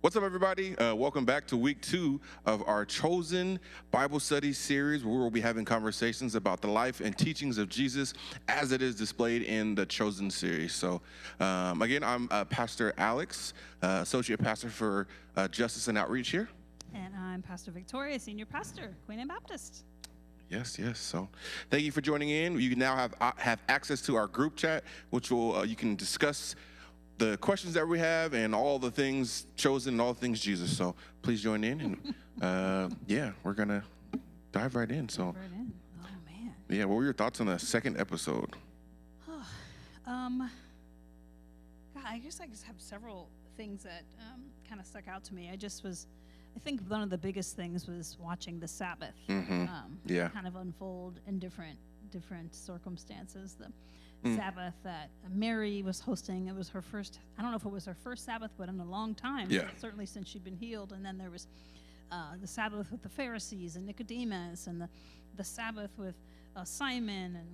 What's up, everybody? Welcome back to week 2 of our Chosen Bible Study series, where we'll be having conversations about the life and teachings of Jesus as it is displayed in the Chosen series. So, again, I'm Pastor Alex, Associate Pastor for Justice and Outreach here. And I'm Pastor Victoria, Senior Pastor, Queen Anne Baptist. Yes. So, thank you for joining in. You now have access to our group chat, which will you can discuss the questions that we have and all the things chosen and all the things Jesus. So please join in and we're gonna dive right in. So, Right in. Oh man. Yeah, what were your thoughts on the second episode? God, I guess I just have several things that kind of stuck out to me. I think one of the biggest things was watching the Sabbath kind of unfold in different circumstances. The Sabbath that Mary was hosting, it was her first, I don't know if it was her first Sabbath, but in a long time, certainly since she'd been healed. And then there was the Sabbath with the Pharisees and Nicodemus, and the Sabbath with Simon, and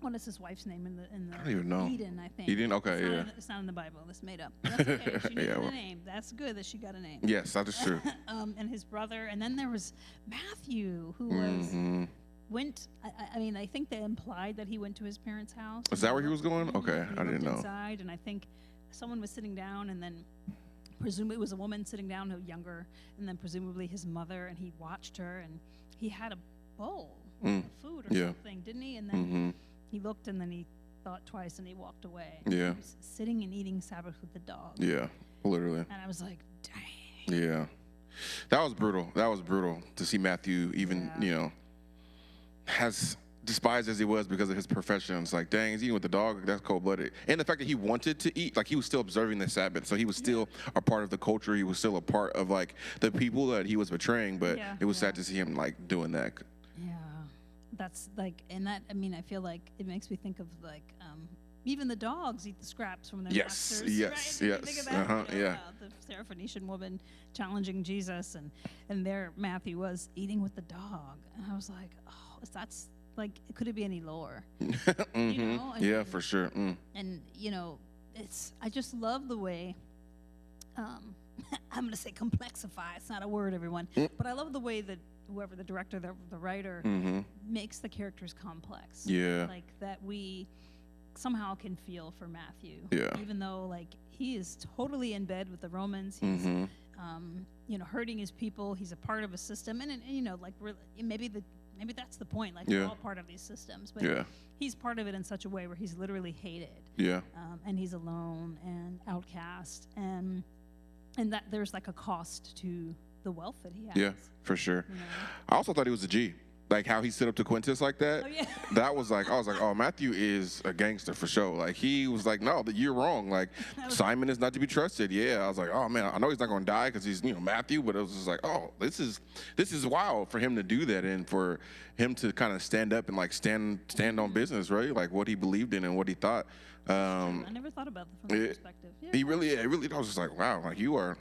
what is his wife's name in the I don't even know. Eden, I think. Eden, okay, it's not in the Bible. It's made up. That's okay. She needed a name. That's good that she got a name. Yes, that is true. And his brother, and then there was Matthew, who was I think they implied that he went to his parents' house. Is that where he was going? Okay, I didn't know. Inside, and I think someone was sitting down, and then presumably it was a woman sitting down, who younger, and then presumably his mother, and he watched her, and he had a bowl of food or something, didn't he? And then he looked, and then he thought twice, and he walked away. Yeah. He was sitting and eating Sabbath with the dog. Yeah, literally. And I was like, dang. Yeah. That was brutal. To see Matthew even, as despised as he was because of his profession. It's like, dang, he's eating with the dog. That's cold-blooded. And the fact that he wanted to eat, like he was still observing the Sabbath. So he was still a part of the culture. He was still a part of like the people that he was betraying. But it was sad to see him like doing that. Yeah. That's like, and that, I mean, I feel like it makes me think of like, even the dogs eat the scraps from their masters. Yes. Think of that, the Syrophoenician woman challenging Jesus, and there Matthew was eating with the dog. And I was like, oh, that's like, could it be any lower? For sure. And, I just love the way, I'm going to say complexify. It's not a word, everyone. But I love the way that whoever the director, the writer, makes the characters complex. Yeah. Like that we somehow can feel for Matthew. Yeah. Even though like he is totally in bed with the Romans. He's, hurting his people. He's a part of a system. And like maybe that's the point. Like we're all part of these systems. But he's part of it in such a way where he's literally hated. Yeah. And he's alone and outcast. And that there's like a cost to the wealth that he has. Yeah, for sure. I also thought he was a G. Like how he stood up to Quintus like that. Oh, yeah. That was like, I was like, oh, Matthew is a gangster for sure. Like he was like, no, you're wrong. Like Simon is not to be trusted. Yeah, I was like, oh man, I know he's not going to die because he's Matthew, but it was just like, oh, this is wild for him to do that and for him to kind of stand up and like stand on business, right? Like what he believed in and what he thought. I never thought about it from that perspective. Yeah. He really, I was just like, wow, like you are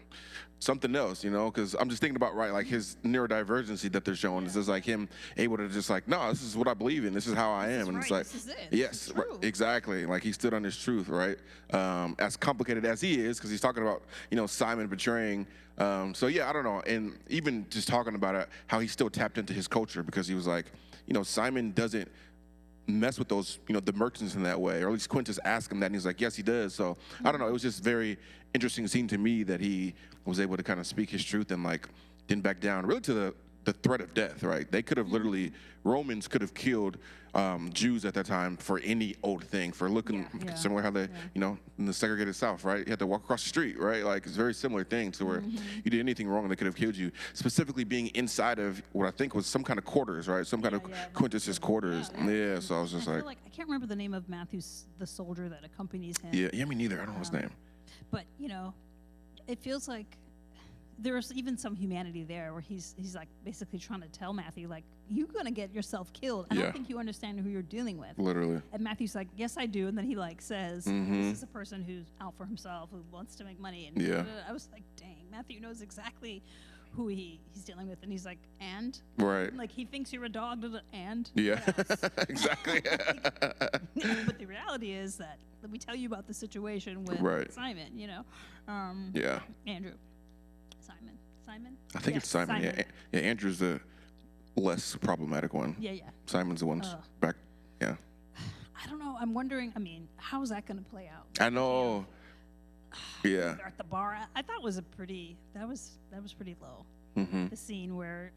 something else, because I'm just thinking about, like his neurodivergency that they're showing. It's just like him able to just like, no, this is what I believe in. This is how I am. And it's like, this is it. Yes, right, exactly. Like he stood on his truth, right? As complicated as he is, because he's talking about, Simon betraying. I don't know. And even just talking about it, how he still tapped into his culture because he was like, Simon doesn't mess with those, the merchants in that way, or at least Quintus asked him that, and he's like, yes, he does. So I don't know. It was just very interesting scene to me that he was able to kind of speak his truth and like didn't back down, really to the threat of death, right? They could have literally, Romans could have killed Jews at that time for any old thing, for looking similar how they, in the segregated South, right? You had to walk across the street, right? Like it's very similar thing to where you did anything wrong and they could have killed you, specifically being inside of what I think was some kind of quarters, right? Some kind of Quintus's quarters. Yeah, so I was just like, I can't remember the name of Matthew's, the soldier that accompanies him. Yeah, me neither. I don't know his name. But, it feels like there's even some humanity there where he's like basically trying to tell Matthew, like, you're going to get yourself killed. I don't think you understand who you're dealing with. Literally. And Matthew's like, yes, I do. And then he like says, this is a person who's out for himself, who wants to make money. And I was like, dang, Matthew knows exactly who he's dealing with. And he's like, and? Right. Like, he thinks you're a dog, and? Yeah, exactly. But the reality is that, let me tell you about the situation with Simon, Yeah. Andrew. Simon. I think Yes, it's Simon. Yeah, yeah. Andrew's the less problematic one. Yeah. Simon's the one back. Yeah. I don't know. I'm wondering. I mean, how is that going to play out? I know. Yeah. They're at the bar. I thought was that was pretty low. The scene where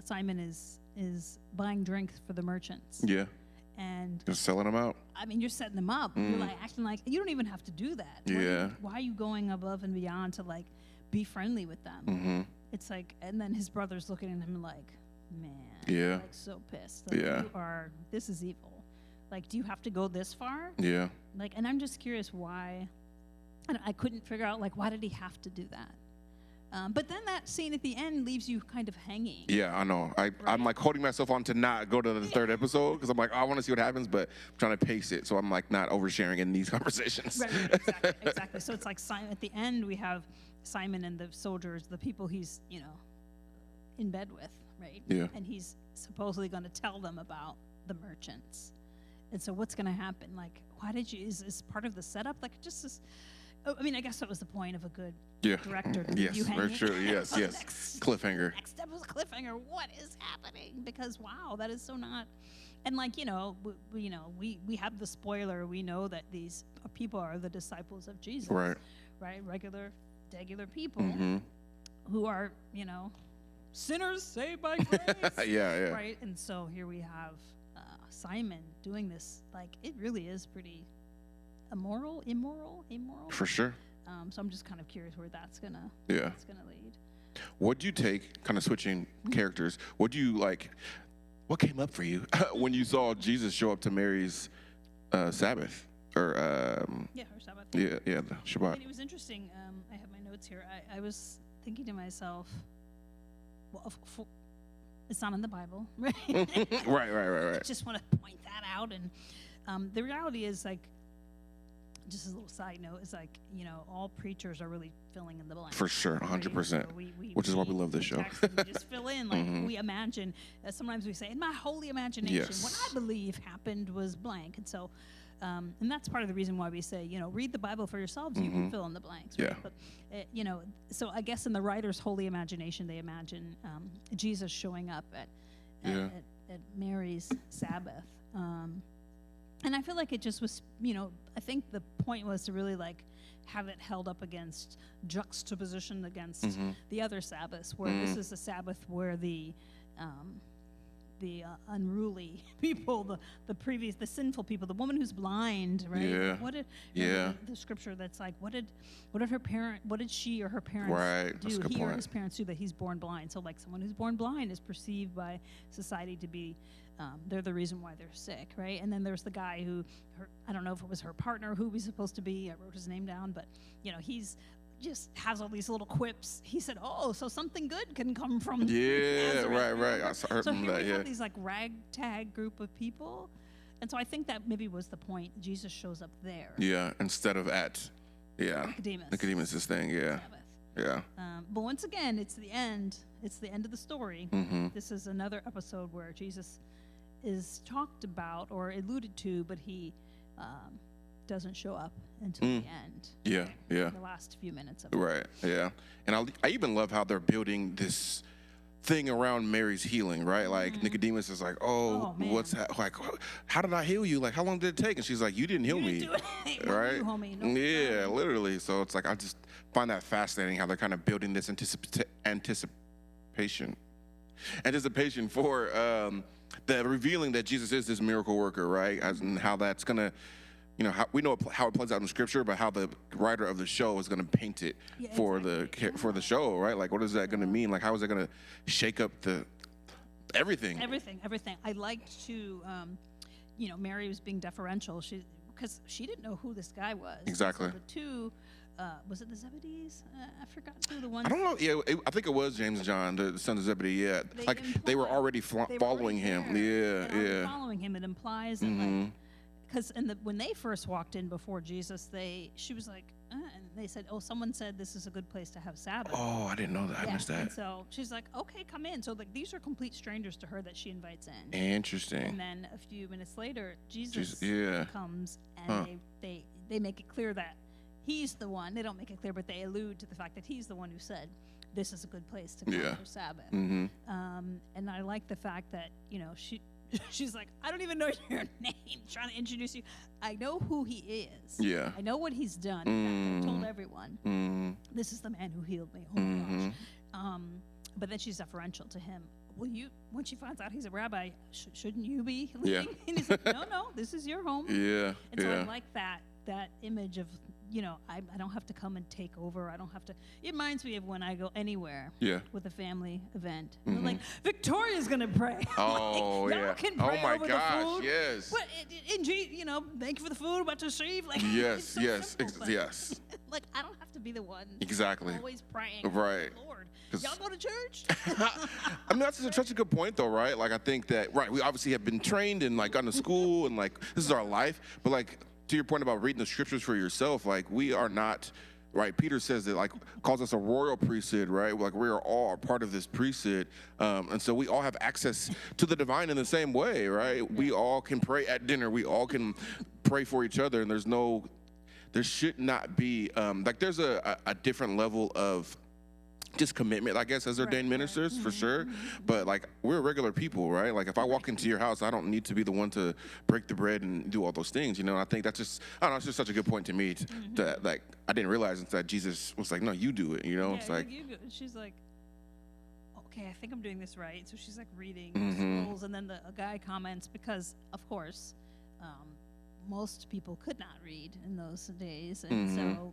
Simon is buying drinks for the merchants. Yeah. And just selling them out. I mean, you're setting them up. You're like acting like you don't even have to do that. Yeah. Why are you going above and beyond to like be friendly with them? It's like, and then his brother's looking at him like, man, yeah, like so pissed. Like, yeah. This is evil. Like, do you have to go this far? Yeah. Like, and I'm just curious why. I couldn't figure out like why did he have to do that? But then that scene at the end leaves you kind of hanging. Yeah, I know. I'm like holding myself on to not go to the third episode because I'm like, I want to see what happens, but I'm trying to pace it. So I'm like not oversharing in these conversations. Right, exactly. So it's like at the end we have Simon and the soldiers, the people he's, in bed with, right? Yeah. And he's supposedly going to tell them about the merchants. And so what's going to happen? Like, why did you, is part of the setup? Like, just this, I mean, I guess that was the point of a good director. Yes, you very true. Yes, yes. Cliffhanger. Next step was a cliffhanger. What is happening? Because wow, that is so not. And like we have the spoiler. We know that these people are the disciples of Jesus. Right. Right. Regular people who are sinners saved by grace. Yeah. Right. And so here we have Simon doing this. Like it really is pretty. Immoral. For sure. So I'm just kind of curious where that's gonna lead. What'd you take, kind of switching characters? What came up for you when you saw Jesus show up to Mary's Sabbath or her Sabbath. Yeah, the Shabbat. It was interesting. I have my notes here. I was thinking to myself, well, it's not in the Bible, right? Right. I just want to point that out, and the reality is like. Just as a little side note, is like, all preachers are really filling in the blanks. For sure, 100%. Which is why we love this show. We just fill in, like we imagine. Sometimes we say, in my holy imagination, what I believe happened was blank. And so, and that's part of the reason why we say, read the Bible for yourselves. You can fill in the blanks. Right? Yeah. But, so I guess in the writer's holy imagination, they imagine Jesus showing up at Mary's Sabbath. And I feel like it just was, I think the point was to really like have it held up against juxtaposition against the other Sabbaths, where this is a Sabbath where the unruly people, the sinful people, the woman who's blind, right? Yeah. What did the scripture that's like, what did she or her parents right. do? That's a good he point. or his parents do that he's born blind. So like someone who's born blind is perceived by society to be they're the reason why they're sick, right? And then there's the guy who, I don't know if it was her partner, who was supposed to be, I wrote his name down, but, he's just has all these little quips. He said, oh, so something good can come from Nazareth. Right. I heard so here that, we have these like ragtag group of people. And so I think that maybe was the point. Jesus shows up there. Yeah, instead of at, Nicodemus's thing, yeah. Sabbath. Yeah. But once again, it's the end. It's the end of the story. This is another episode where Jesus is talked about or alluded to, but he doesn't show up until the end. Yeah. The last few minutes of it. Right, yeah. And I even love how they're building this thing around Mary's healing, right? Like Nicodemus is like, what's like, how did I heal you? Like, how long did it take? And she's like, you didn't heal me, right? You, homie. No, yeah, literally. So it's like I just find that fascinating how they're kind of building this anticipation for the revealing that Jesus is this miracle worker, right? And how that's gonna. How, we know how it plays out in Scripture, but how the writer of the show is going to paint it for the show, right? Like, what is that going to mean? Like, how is that going to shake up everything? Everything. I liked to, Mary was being deferential. Because she didn't know who this guy was. Exactly. So the two, was it the Zebedees? I forgot who the ones. I don't know. Yeah, I think it was James and John, the sons of Zebedee. Yeah, they were already following him. Yeah. Following him, it implies that like. Because when they first walked in before Jesus, she was like, and they said, oh, someone said this is a good place to have Sabbath. Oh, I didn't know that. I missed that. And so she's like, okay, come in. So like these are complete strangers to her that she invites in. Interesting. And then a few minutes later, Jesus comes, and they make it clear that he's the one. They don't make it clear, but they allude to the fact that he's the one who said, "This is a good place to come for Sabbath." Mm-hmm. And I like the fact that she's like, "I don't even know your name." Trying to introduce you. I know who he is. Yeah. I know what he's done. In fact, I told everyone, "This is the man who healed me." Oh my gosh. But then she's deferential to him. When she finds out he's a rabbi, shouldn't you be leading? Yeah. And he's like, no, this is your home. Yeah. And so I like that image of, I don't have to come and take over. I don't have to. It reminds me of when I go anywhere with a family event. And they're like, Victoria's going to pray. Oh, like, yeah. Y'all can pray over the food. Yes. But, thank you for the food, about to receive. Like, yes, it's so simple, yes. Like, I don't have to be the one. Exactly. Always praying. Right. Lord, y'all go to church? I mean, that's such a good point, though, right? Like, I think that, we obviously have been trained and, like, gone to school and, like, this is our life. But, like, to your point about reading the scriptures for yourself, like, we are not, right? Peter says that, like, calls us a royal priesthood, right? Like, we are all a part of this priesthood. And so we all have access to the divine in the same way, right? We all can pray at dinner. We all can pray for each other. And there should not be, there's a different level of just commitment, I guess, as ordained ministers, for sure. But, like, we're regular people, right? Like, if I walk into your house, I don't need to be the one to break the bread and do all those things, I think that's just, I don't know, it's just such a good point to me that, like, I didn't realize that Jesus was like, no, you do it, Yeah, it's like. She's like, okay, I think I'm doing this right. So she's, like, reading scrolls, and then a guy comments, because, of course, most people could not read in those days, and so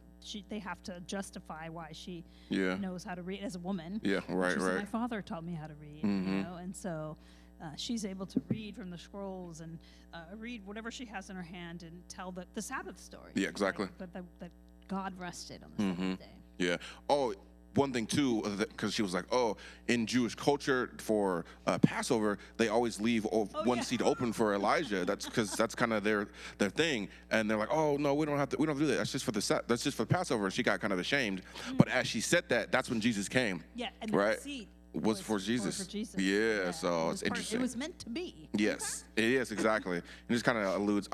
they have to justify why she knows how to read as a woman. Yeah, right, She's right. My father taught me how to read, and so she's able to read from the scrolls and read whatever she has in her hand and tell the Sabbath story. Yeah, exactly. Like, that God rested on the seventh day. Yeah. Oh, one thing too, because she was like, in Jewish culture for Passover, they always leave one seat open for Elijah. That's because that's kind of their thing. And they're like, oh no, we don't do that. That's just for Passover. She got kind of ashamed. But as she said that, that's when Jesus came. Yeah, and right? the seat was for Jesus. Yeah, so it's interesting. It was meant to be. Yes, it is, exactly. And just kind of alludes.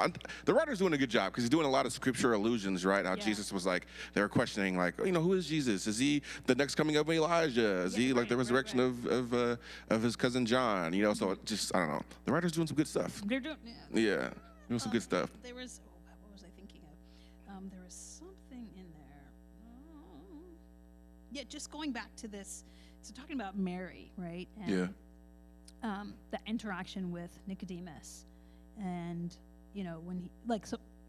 The writer's doing a good job because he's doing a lot of scripture allusions, right? How Jesus was like, they were questioning, like, who is Jesus? Is he the next coming of Elijah? Is he like the resurrection of his cousin John? So it just, I don't know. The writer's doing some good stuff. They're doing, doing some good stuff. There was, what was I thinking of? There was something in there. Just going back to this. So talking about Mary, right? And, the interaction with Nicodemus, and when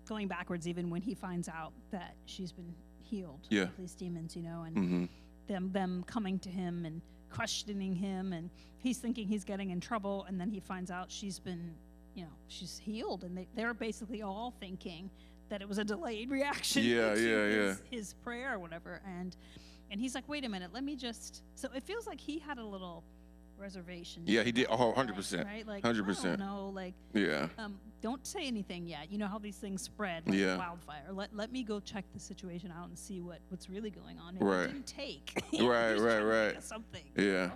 going backwards, even when he finds out that she's been healed of these demons, and them coming to him and questioning him, and he's thinking he's getting in trouble, and then he finds out she's been, she's healed, and they're basically all thinking that it was a delayed reaction to his prayer or whatever, and he's like, wait a minute, let me just... So it feels like he had a little reservation. Yeah, he did. 100%. Right? Like, 100%. I don't know, like... Yeah. Don't say anything yet. You know how these things spread like wildfire. Let me go check the situation out and see what's really going on. And it didn't take. Right. Something. Yeah.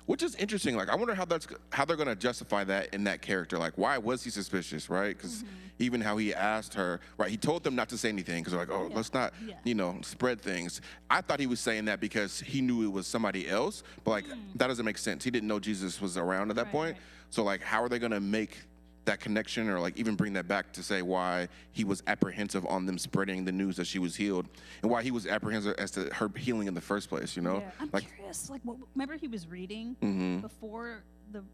Which is interesting. Like, I wonder how they're going to justify that in that character. Like, why was he suspicious, right? Because even how he asked her, right? He told them not to say anything because they're like, let's not, spread things. I thought he was saying that because he knew it was somebody else, but like that doesn't make sense. He didn't know Jesus was around at that point. Right. So like, how are they going to make that connection, or like even bring that back to say why he was apprehensive on them spreading the news that she was healed, and why he was apprehensive as to her healing in the first place, Yeah. I'm curious, like, remember he was reading before the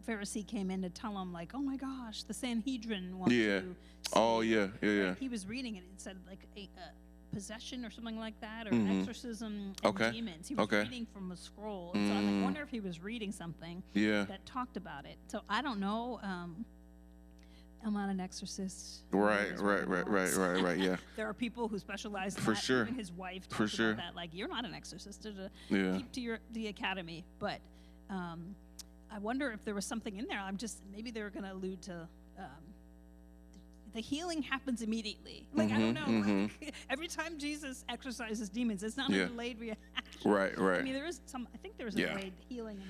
Pharisee came in to tell him, like, oh my gosh, the Sanhedrin wants to see. He was reading it. It said like a possession or something like that, or exorcism and demons. He was reading from a scroll. And so I wonder if he was reading something that talked about it. So I don't know. I'm not an excercist. Right, yeah. There are people who specialize in for that. Sure. Even his wife talked about that. Like, you're not an exorcist. Keep to the academy. But I wonder if there was something in there. Maybe they were going to allude to the healing happens immediately. Like, I don't know. Like, every time Jesus exorcises demons, it's not a delayed reaction. Right. I mean, I think there's a delayed healing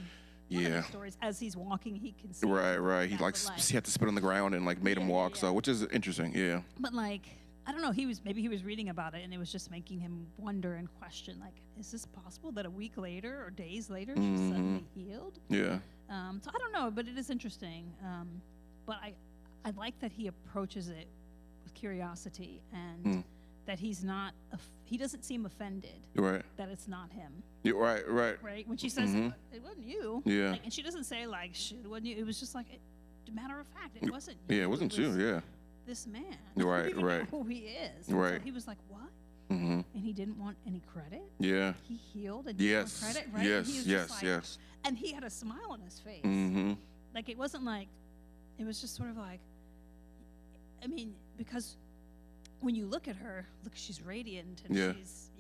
in one of the stories. As he's walking, he can see. Right. He he had to spit on the ground and like made him walk. So, which is interesting. Yeah. But like, I don't know. Maybe he was reading about it, and it was just making him wonder and question, like, is this possible that a week later or days later she's suddenly healed? Yeah. So I don't know, but it is interesting. But I like that he approaches it with curiosity and that he's not. He doesn't seem offended. Right. That it's not him. Yeah, right. Right. When she says it wasn't you. Yeah. Like, and she doesn't say like it wasn't you. It was just like matter of fact, it wasn't you. Yeah, it wasn't you. Yeah. This man. Right. He didn't Right. know who he is. Right. So he was like, what? Mm-hmm. And he didn't want any credit. Yeah. He healed and didn't want credit. Right. Yes. And he was Yes. just like, Yes. And he had a smile on his face. Mm-hmm. Like it wasn't like, it was just sort of like, I mean, because when you look at her, look, she's radiant and she's,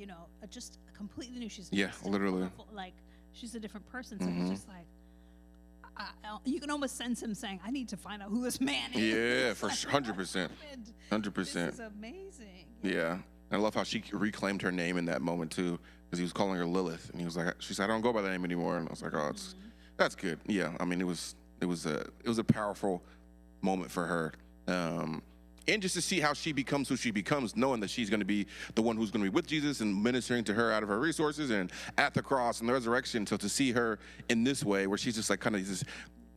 just completely new. She's literally. Powerful, like she's a different person. So it's just like, you can almost sense him saying, "I need to find out who this man is." Yeah, for 100%. 100%. This is amazing. Yeah. I love how she reclaimed her name in that moment too, because he was calling her Lilith, and he was like, she said, "I don't go by that name anymore." And I was like, "Oh, that's good." Yeah. I mean, it was a powerful moment for her. And just to see how she becomes who she becomes, knowing that she's going to be the one who's going to be with Jesus and ministering to her out of her resources and at the cross and the resurrection. So to see her in this way, where she's just like kind of this,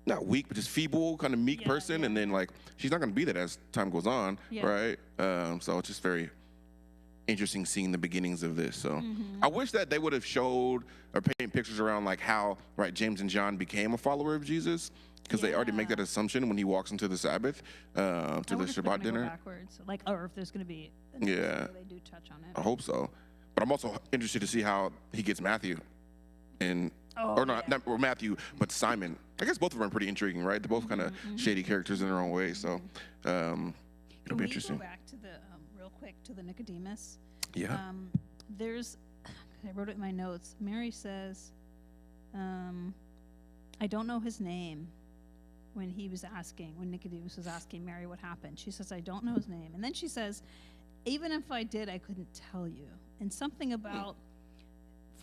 not weak, but just feeble, kind of meek person. And then like, she's not going to be that as time goes on, right? So it's just very interesting seeing the beginnings of this. So I wish that they would have showed or painted pictures around like how, right, James and John became a follower of Jesus. Because they already make that assumption when he walks into the Sabbath, to the Shabbat dinner. Go backwards, like, or if there's going to be, they do touch on it. I hope so. But I'm also interested to see how he gets Matthew, or Matthew, but Simon. I guess both of them are pretty intriguing, right? They're both kind of shady characters in their own way. So it'll be interesting. Go back to the real quick to the Nicodemus. Yeah. I wrote it in my notes. Mary says, "I don't know his name." When Nicodemus was asking Mary what happened, she says, "I don't know his name." And then she says, "Even if I did, I couldn't tell you." And something about,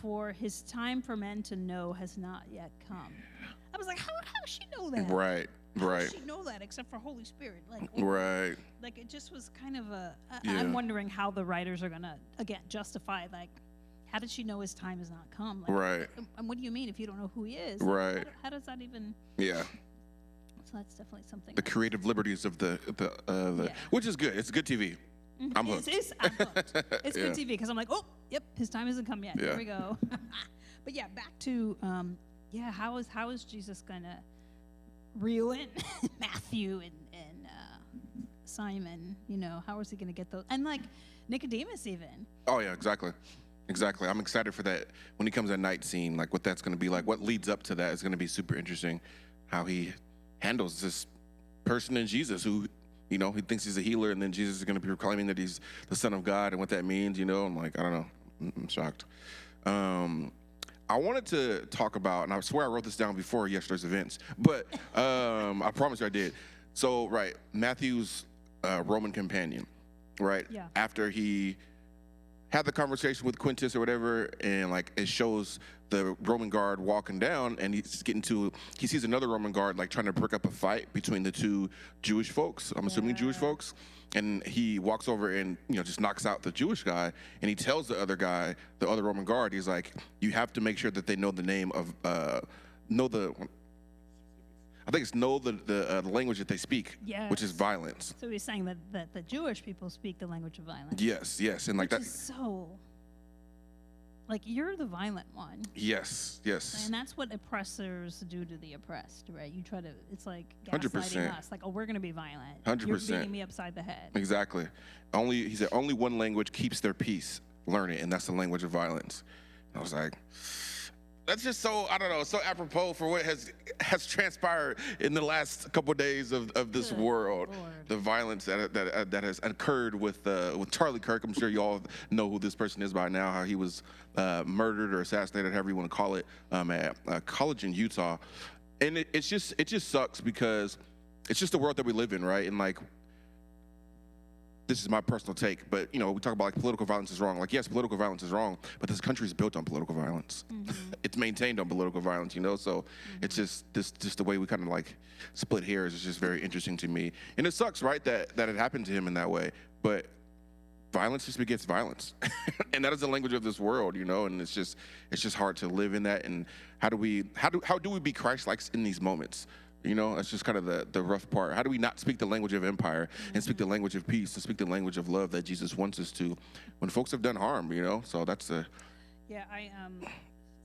for his time for men to know has not yet come. I was like, how does she know that? Right. How does she know that except for Holy Spirit? Like, right. Like it just was kind of I'm wondering how the writers are going to, again, justify, like, how did she know his time has not come? Like, right. And what do you mean if you don't know who he is? Right. How does that even... Yeah. So that's definitely something. The creative liberties of the which is good. It's good TV. I'm hooked. I'm hooked. It's good TV because I'm like, oh, yep, his time hasn't come yet. Here we go. But yeah, back to how is Jesus gonna reel in Matthew and Simon? How is he gonna get those? And like Nicodemus even. Oh yeah, exactly. I'm excited for that when he comes at night scene. Like what that's gonna be like. What leads up to that is gonna be super interesting. How he handles this person in Jesus who, he thinks he's a healer, and then Jesus is going to be proclaiming that he's the Son of God and what that means, I'm like, I don't know. I'm shocked. I wanted to talk about, and I swear I wrote this down before yesterday's events, but I promise you I did. So, right, Matthew's Roman companion, right? Yeah. After he had the conversation with Quintus or whatever, and like it shows the Roman guard walking down, and he sees another Roman guard like trying to break up a fight between the two Jewish folks. I'm assuming Jewish folks, and he walks over and just knocks out the Jewish guy, and he tells the other guy, the other Roman guard, he's like, you have to make sure that they know the name of I think it's know the language that they speak, which is violence. So he's saying that the Jewish people speak the language of violence. Yes, and like that. Is so, like, you're the violent one. Yes. And that's what oppressors do to the oppressed, right? You try to, it's like 100%. gaslighting us, like, oh, we're going to be violent. 100%. You're beating me upside the head. Exactly. He said only one language keeps their peace. Learn it, and that's the language of violence. I was like, that's just so, I don't know, so apropos for what has transpired in the last couple of days of this world. Lord. The violence that has occurred with Charlie Kirk. I'm sure you all know who this person is by now, how he was murdered or assassinated, however you want to call it, at a college in Utah. And it just sucks because it's just the world that we live in, right? And like, this is my personal take, but we talk about like political violence is wrong. Like, yes, political violence is wrong, but this country is built on political violence. It's maintained on political violence, so it's just the way we kind of like split hairs is just very interesting to me. And it sucks, right, that it happened to him in that way. But violence just begets violence. And that is the language of this world, you know, and it's just hard to live in that. And how do we be Christ-like in these moments? You know, that's just kind of the rough part. How do we not speak the language of empire and speak the language of peace and speak the language of love that Jesus wants us to when folks have done harm, you know? So that's the... Yeah,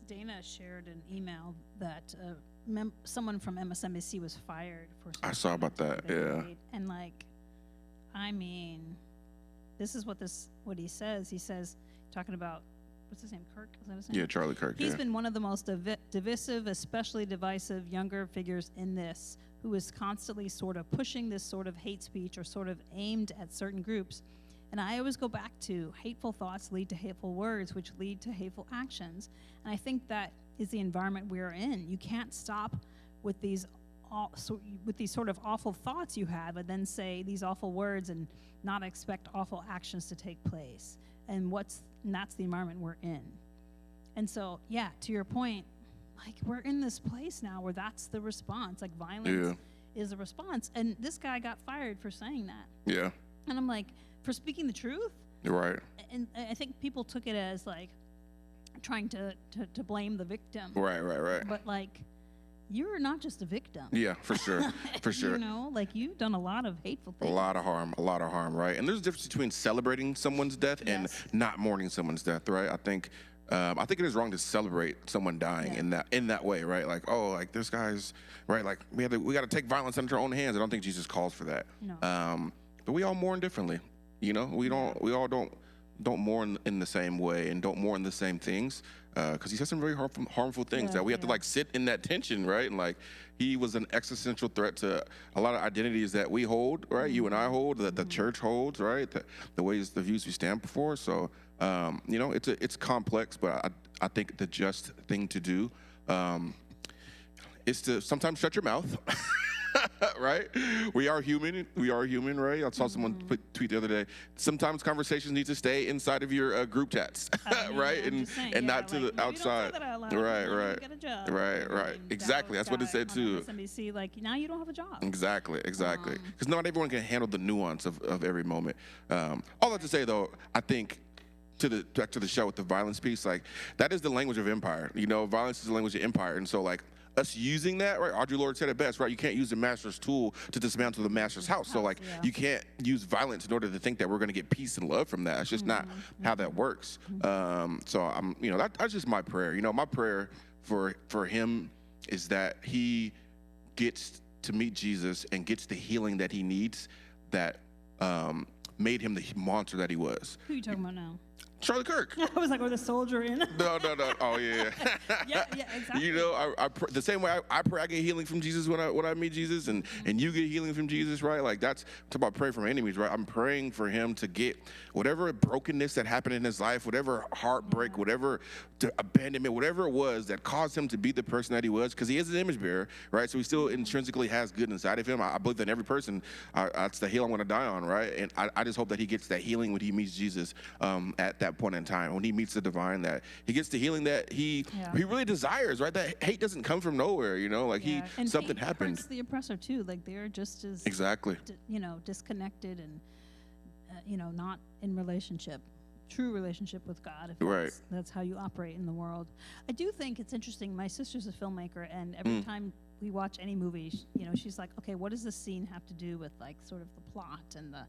Dana shared an email that someone from MSNBC was fired for... I saw about that, yeah. And like, I mean, this is what he says. He says, talking about, what's his name, Kirk? Is that his name? Yeah, Charlie Kirk. He's been one of the most divisive, especially divisive younger figures in this, who is constantly sort of pushing this sort of hate speech or sort of aimed at certain groups. And I always go back to hateful thoughts lead to hateful words, which lead to hateful actions. And I think that is the environment we're in. You can't stop with these sort of awful thoughts you have and then say these awful words and not expect awful actions to take place. And that's the environment we're in. And so, yeah, to your point, like, we're in this place now where that's the response. Like, violence is a response. And this guy got fired for saying that. Yeah. And I'm like, for speaking the truth? Right. And I think people took it as, like, trying to blame the victim. Right. But, like, you're not just a victim. Yeah, for sure. For sure. You know, like, you've done a lot of hateful things. A lot of harm, right? And there's a difference between celebrating someone's death and not mourning someone's death, right? I think it is wrong to celebrate someone dying in that way, right? Like, oh, like this guy's right. Like we got to take violence into our own hands. I don't think Jesus calls for that. No. But we all mourn differently. You know, we all don't mourn in the same way and don't mourn the same things. Because he said some very harmful things that we have to like sit in that tension, right? And like he was an existential threat to a lot of identities that we hold, right? Mm-hmm. You and I hold, that the church holds, right? The views we stand for. So you know, it's complex, but I think the just thing to do is to sometimes shut your mouth. Right? We are human, right? I saw someone tweet the other day, sometimes conversations need to stay inside of your group chats, right? And not to the outside. Right. Exactly. That's what it said too. MSNBC, like, now you don't have a job. Exactly. Because not everyone can handle the nuance of every moment. All that to say, though, I think back to the show with the violence piece, like that is the language of empire. You know, violence is the language of empire. And so like us using that, right? Audre Lorde said it best, right? You can't use the master's tool to dismantle the master's house. So like you can't use violence in order to think that we're going to get peace and love from that. It's just not how that works. So I'm, you know, that's just my prayer. You know, my prayer for him is that he gets to meet Jesus and gets the healing that he needs that made him the monster that he was. Who are you talking about now? Charlie Kirk. I was like, or the soldier in. No. Oh yeah. yeah, exactly. You know, I the same way I pray I get healing from Jesus when I meet Jesus, and you get healing from Jesus, right? Like that's about praying from enemies, right? I'm praying for him to get whatever brokenness that happened in his life, whatever heartbreak, whatever abandonment, whatever it was that caused him to be the person that he was, because he is an image bearer, right? So he still intrinsically has good inside of him. I believe that every person, that's the hill I'm going to die on, right? And I just hope that he gets that healing when he meets Jesus at that point in time, when he meets the divine, that he gets the healing that he really desires, right? That hate doesn't come from nowhere, you know, like something happened. Hurts the oppressor too, like they're just as you know, disconnected and you know, not in true relationship with God. If that's how you operate in the world. I do think it's interesting. My sister's a filmmaker, and every time we watch any movie, you know, she's like, okay, what does this scene have to do with like sort of the plot and the,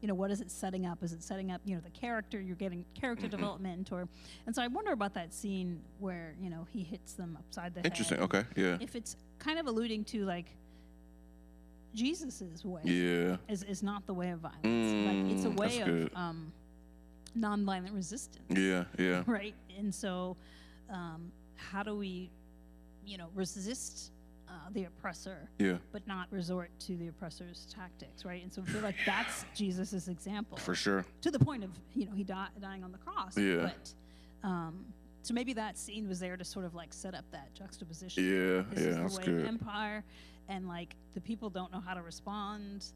you know, what is it setting up? Is it setting up, you know, the character? You're getting character development, and so I wonder about that scene where, you know, he hits them upside the head. Interesting. Okay. Yeah. If it's kind of alluding to like Jesus's way, is not the way of violence. Like it's a way of nonviolent resistance. Yeah. Right. And so, how do we, you know, resist the oppressor, but not resort to the oppressor's tactics, right? And so I feel like that's Jesus's example. For sure. To the point of, you know, he dying on the cross. Yeah. But, so maybe that scene was there to sort of like set up that juxtaposition. This is the way of empire, and like the people don't know how to respond.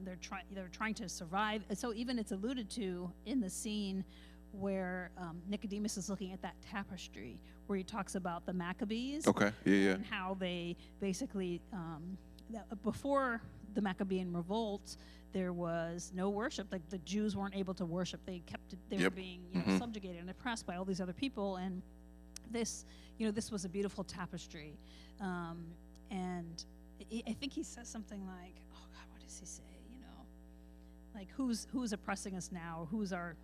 They're trying to survive. And so even it's alluded to in the scene where Nicodemus is looking at that tapestry where he talks about the Maccabees. Okay. Yeah. And how they basically before the Maccabean revolt, there was no worship. Like the Jews weren't able to worship. They were being subjugated and oppressed by all these other people. And this was a beautiful tapestry. And I think he says something like, oh God, what does he say? Like who's oppressing us now, or who's our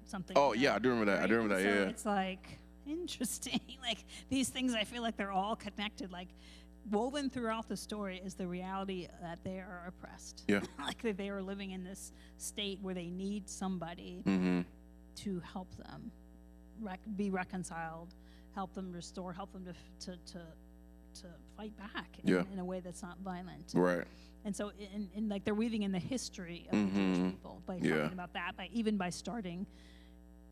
something. Oh yeah, I do remember that. Right? I do remember that. So yeah. It's like interesting. Like these things, I feel like they're all connected. Like woven throughout the story is the reality that they are oppressed. Yeah. Like that they are living in this state where they need somebody to help them be reconciled, help them restore, help them to fight back in a way that's not violent. Right. And so, in like they're weaving in the history of the Jewish people by talking about that, by starting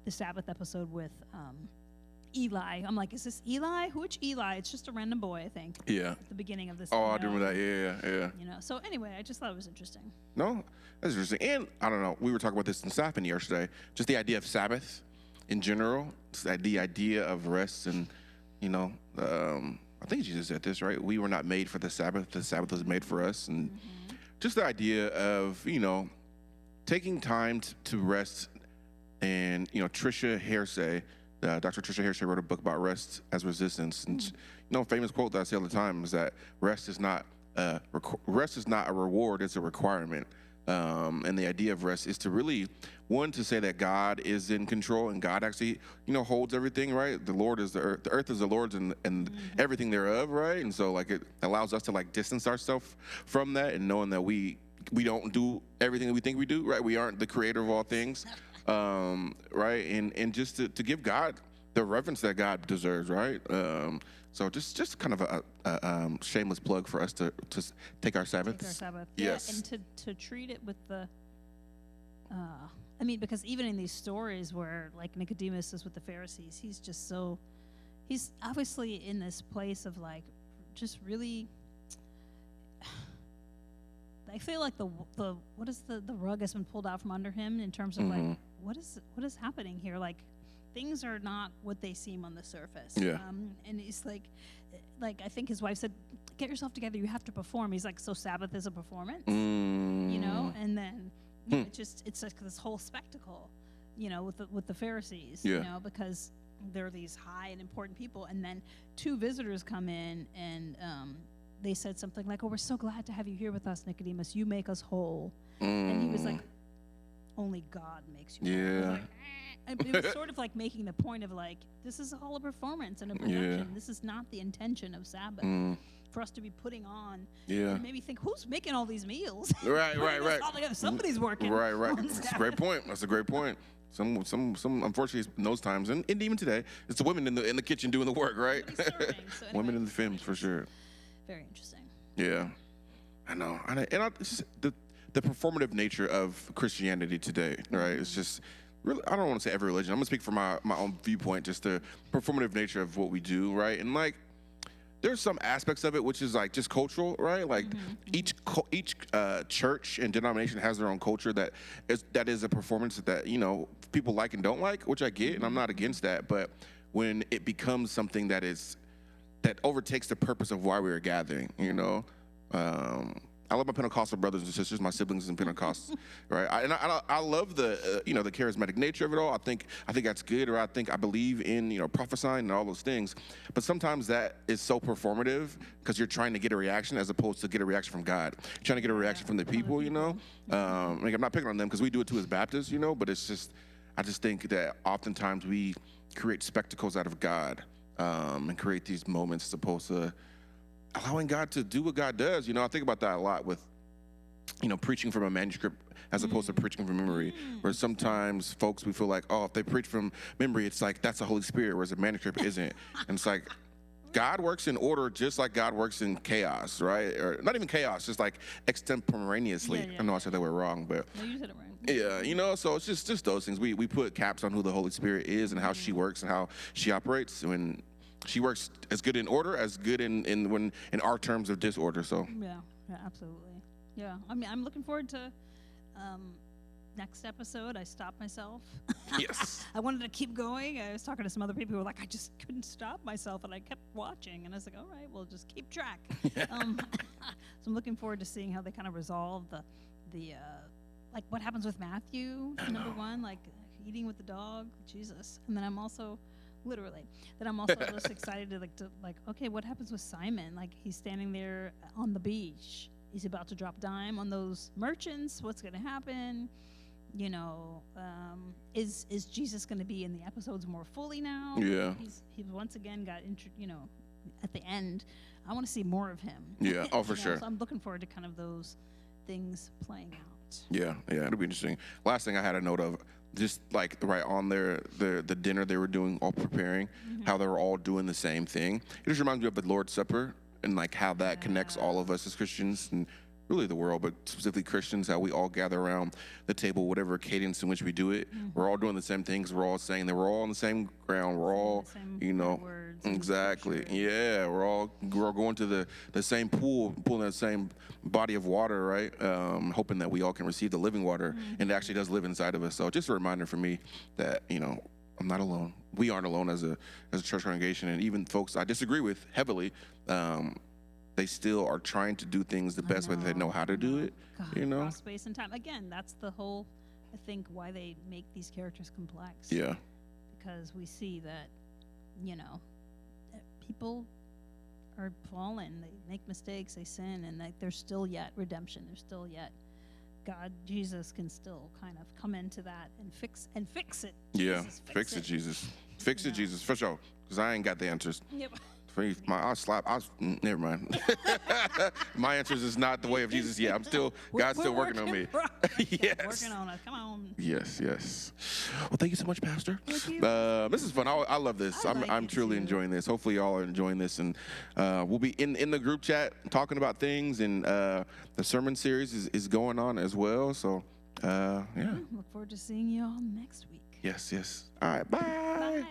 the Sabbath episode with Eli. I'm like, is this Eli? Which Eli? It's just a random boy, I think. Yeah. At the beginning of this. Oh, I remember that. Yeah. So anyway, I just thought it was interesting. No, that's interesting. And I don't know, we were talking about this in Sappin yesterday. Just the idea of Sabbath in general, the idea of rest, and I think Jesus said this, right? We were not made for the Sabbath. The Sabbath was made for us. And just the idea of, taking time to rest. And, Tricia Hersey, Dr. Tricia Hersey wrote a book about rest as resistance. And, famous quote that I say all the time is that rest is not a reward, it's a requirement. And the idea of rest is to really, one, to say that God is in control and God actually, holds everything, right? The Lord is the earth is the Lord's and everything thereof, right? And so like it allows us to like distance ourselves from that, and knowing that we don't do everything that we think we do, right? We aren't the creator of all things, right? And just to give God the reverence that God deserves, right? So just kind of a shameless plug for us to take our Sabbaths. Take our Sabbath. Yes. Yeah, and to treat it with the, because even in these stories where like Nicodemus is with the Pharisees, he's obviously in this place of like, just really, I feel like the rug has been pulled out from under him in terms of like, what is happening here? Like, things are not what they seem on the surface. Yeah. And he's like I think his wife said, get yourself together, you have to perform. He's like, so Sabbath is a performance? And then it's like this whole spectacle, with the Pharisees, because they're these high and important people. And then two visitors come in and they said something like, oh, we're so glad to have you here with us, Nicodemus. You make us whole. And he was like, only God makes you whole. Yeah. It was sort of like making the point of like, this is all a performance and a production. Yeah. This is not the intention of Sabbath for us to be putting on. Yeah. And maybe think, who's making all these meals? Right. Somebody's working. Right. That's a great point. Some unfortunately in those times and even today, it's the women in the kitchen doing the work, right? So anyway, women in the films for sure. Very interesting. Yeah, I know. It's just the performative nature of Christianity today, right? It's just really, I don't want to say every religion. I'm gonna speak from my own viewpoint, just the performative nature of what we do, right? And like, there's some aspects of it which is like just cultural, right? Like each church and denomination has their own culture that is a performance that people like and don't like, which I get, and I'm not against that. But when it becomes something that overtakes the purpose of why we are gathering, I love my Pentecostal brothers and sisters, my siblings in Pentecost, right? I love the the charismatic nature of it all. I think that's good, or I believe in prophesying and all those things. But sometimes that is so performative because you're trying to get a reaction as opposed to get a reaction from God. You're trying to get a reaction from the people, Like I'm not picking on them because we do it too as Baptists, But it's just I just think that oftentimes we create spectacles out of God and create these moments as opposed to allowing God to do what God does. I think about that a lot with, preaching from a manuscript as opposed to preaching from memory, where sometimes folks, we feel like, oh, if they preach from memory, it's like, that's the Holy Spirit, whereas a manuscript isn't. And it's like, God works in order just like God works in chaos, right? Or not even chaos, just like extemporaneously. I know I said that word wrong, but. No, you said it right. Yeah, so it's just those things. We put caps on who the Holy Spirit is and how she works and how she operates. When she works as good in order as good in our terms of disorder. So yeah, absolutely. Yeah, I mean, I'm looking forward to next episode, I stopped myself. Yes. I wanted to keep going. I was talking to some other people who were like, I just couldn't stop myself, and I kept watching. And I was like, all right, well, just keep track. So I'm looking forward to seeing how they kind of resolve the like what happens with Matthew, number one, like eating with the dog, Jesus. And then I'm also just excited to okay, what happens with Simon? Like, he's standing there on the beach. He's about to drop dime on those merchants. What's going to happen? You know, is Jesus going to be in the episodes more fully now? Yeah. He's once again got at the end. I want to see more of him. Yeah. Oh, for sure. So I'm looking forward to kind of those things playing out. Yeah. It'll be interesting. Last thing I had a note of, just like right on the dinner they were doing, all preparing, how they were all doing the same thing. It just reminds me of the Lord's Supper and like how that connects all of us as Christians and really the world, but specifically Christians, how we all gather around the table, whatever cadence in which we do it. We're all doing the same things. We're all saying that we're all on the same ground. We're all, words exactly. Yeah, we're all going to the same pool, pulling that same body of water, right? Hoping that we all can receive the living water, and it actually does live inside of us. So just a reminder for me that, I'm not alone. We aren't alone as a church congregation, and even folks I disagree with heavily, they still are trying to do things the best way that they know how to do it. God, across space and time. Again, that's the whole, I think, why they make these characters complex. Yeah. Because we see that, people are fallen. They make mistakes. They sin, and there's still yet redemption. There's still yet God, Jesus can still kind of come into that and fix it. Yeah, Jesus, fix it, Jesus. Fix it, Jesus, for sure. Because I ain't got the answers. Yep. Never mind. My answers is not the way of Jesus. Yeah, God's still working on me. Yes. Working on it. Come on. Yes. Well, thank you so much, Pastor. Thank you. This is fun. I love this. I'm truly enjoying this. Hopefully, y'all are enjoying this, and we'll be in the group chat talking about things, and the sermon series is going on as well. So, yeah. Look forward to seeing you all next week. Yes. All right. Bye. Bye.